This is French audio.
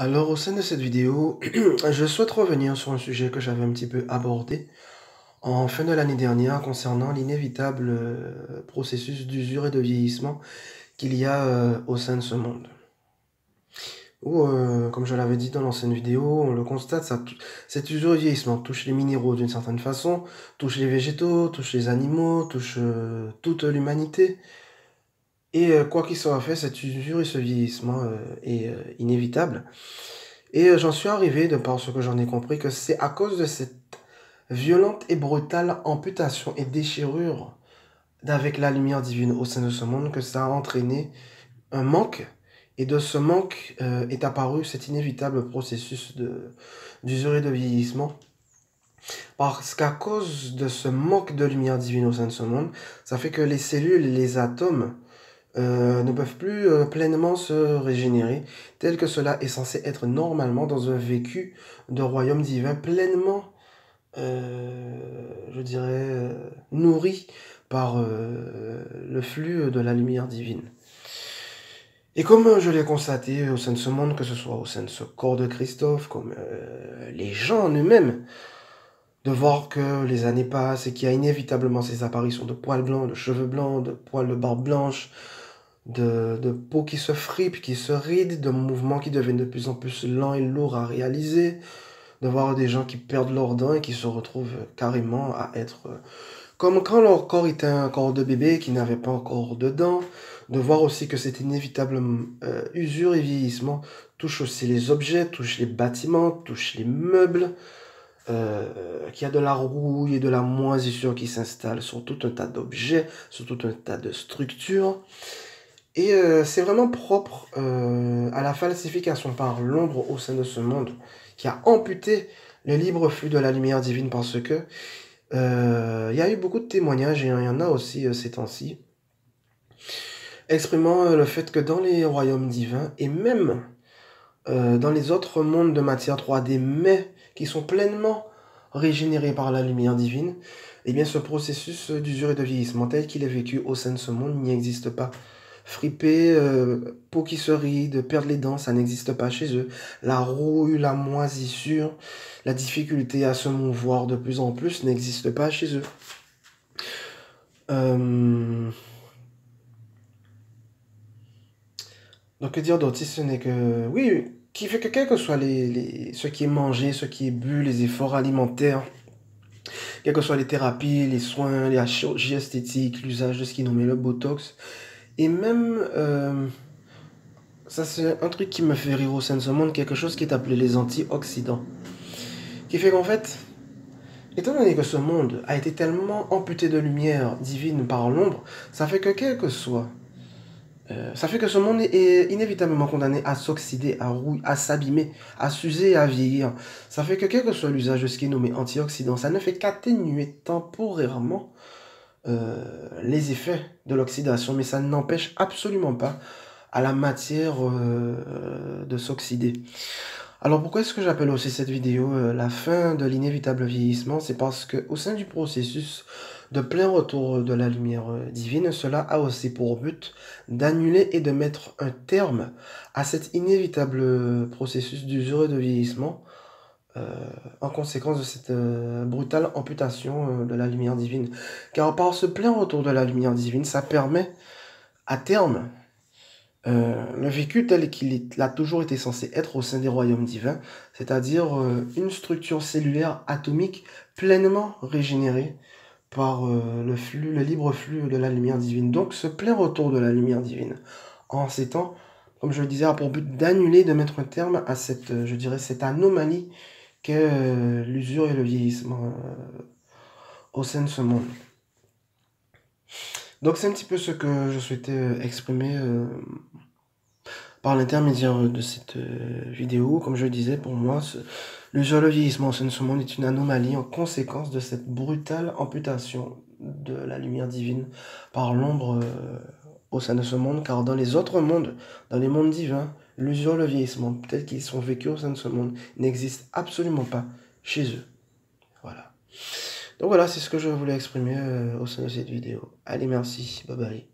Alors, au sein de cette vidéo, je souhaite revenir sur un sujet que j'avais un petit peu abordé en fin de l'année dernière concernant l'inévitable processus d'usure et de vieillissement qu'il y a au sein de ce monde. Où, comme je l'avais dit dans l'ancienne vidéo, on le constate, cette usure et vieillissement touche les minéraux d'une certaine façon, touche les végétaux, touche les animaux, touche toute l'humanité. Et quoi qu'il soit fait, cette usure et ce vieillissement est inévitable. Et j'en suis arrivé, de par ce que j'en ai compris, que c'est à cause de cette violente et brutale amputation et déchirure d'avec la lumière divine au sein de ce monde que ça a entraîné un manque. Et de ce manque est apparu cet inévitable processus d'usure et de vieillissement. Parce qu'à cause de ce manque de lumière divine au sein de ce monde, ça fait que les cellules et les atomes ne peuvent plus pleinement se régénérer, tel que cela est censé être normalement dans un vécu de royaume divin pleinement, je dirais, nourri par le flux de la lumière divine. Et comme je l'ai constaté au sein de ce monde, que ce soit au sein de ce corps de Christophe, comme les gens en eux-mêmes, de voir que les années passent et qu'il y a inévitablement ces apparitions de poils blancs, de cheveux blancs, de poils de barbe blanche, de peau qui se fripe, qui se ride, de mouvements qui deviennent de plus en plus lents et lourds à réaliser, de voir des gens qui perdent leurs dents et qui se retrouvent carrément à être comme quand leur corps était un corps de bébé qui n'avait pas encore de dents, de voir aussi que cette inévitable usure et vieillissement touche aussi les objets, touche les bâtiments, touche les meubles, qu'il y a de la rouille et de la moisissure qui s'installe sur tout un tas d'objets, sur tout un tas de structures. Et c'est vraiment propre à la falsification par l'ombre au sein de ce monde qui a amputé le libre flux de la lumière divine parce que il y a eu beaucoup de témoignages et il y en a aussi ces temps-ci exprimant le fait que dans les royaumes divins et même dans les autres mondes de matière 3D mais qui sont pleinement régénérés par la lumière divine, eh bien ce processus d'usure et de vieillissement tel qu'il est vécu au sein de ce monde n'y existe pas. Friper, peau qui se ride, perdre les dents, ça n'existe pas chez eux. La rouille, la moisissure, la difficulté à se mouvoir de plus en plus n'existe pas chez eux. Donc que dire d'autre si ce n'est que... Oui, qui fait que quel que soit ce qui est mangé, ce qui est bu, les efforts alimentaires, quelles que soient les thérapies, les soins, la chirurgie esthétique, l'usage de ce qui est nommé le Botox, et même... ça, c'est un truc qui me fait rire au sein de ce monde, quelque chose qui est appelé les antioxydants. Qui fait qu'en fait, étant donné que ce monde a été tellement amputé de lumière divine par l'ombre, ça fait que quel que soit, ça fait que ce monde est inévitablement condamné à s'oxyder, à rouiller, à s'abîmer, à s'user et à vieillir. Ça fait que quel que soit l'usage de ce qui est nommé antioxydant, ça ne fait qu'atténuer temporairement les effets de l'oxydation, mais ça n'empêche absolument pas à la matière de s'oxyder. Alors pourquoi est-ce que j'appelle aussi cette vidéo la fin de l'inévitable vieillissement? C'est parce que au sein du processus de plein retour de la lumière divine, cela a aussi pour but d'annuler et de mettre un terme à cet inévitable processus d'usure et de vieillissement en conséquence de cette brutale amputation de la lumière divine. Car par ce plein retour de la lumière divine, ça permet à terme le vécu tel qu'il a toujours été censé être au sein des royaumes divins, c'est-à-dire une structure cellulaire atomique pleinement régénérée par le libre flux de la lumière divine. Donc ce plein retour de la lumière divine en ces temps, comme je le disais, a pour but d'annuler, de mettre un terme à cette, je dirais, cette anomalie qu'est l'usure et le vieillissement au sein de ce monde. Donc c'est un petit peu ce que je souhaitais exprimer par l'intermédiaire de cette vidéo. Comme je le disais, pour moi, le vieillissement au sein de ce monde est une anomalie en conséquence de cette brutale amputation de la lumière divine par l'ombre au sein de ce monde, car dans les autres mondes, dans les mondes divins, l'usure, le vieillissement, tels qu'ils sont vécus au sein de ce monde, n'existe absolument pas chez eux. Voilà. Donc voilà, c'est ce que je voulais exprimer au sein de cette vidéo. Allez, merci, bye bye.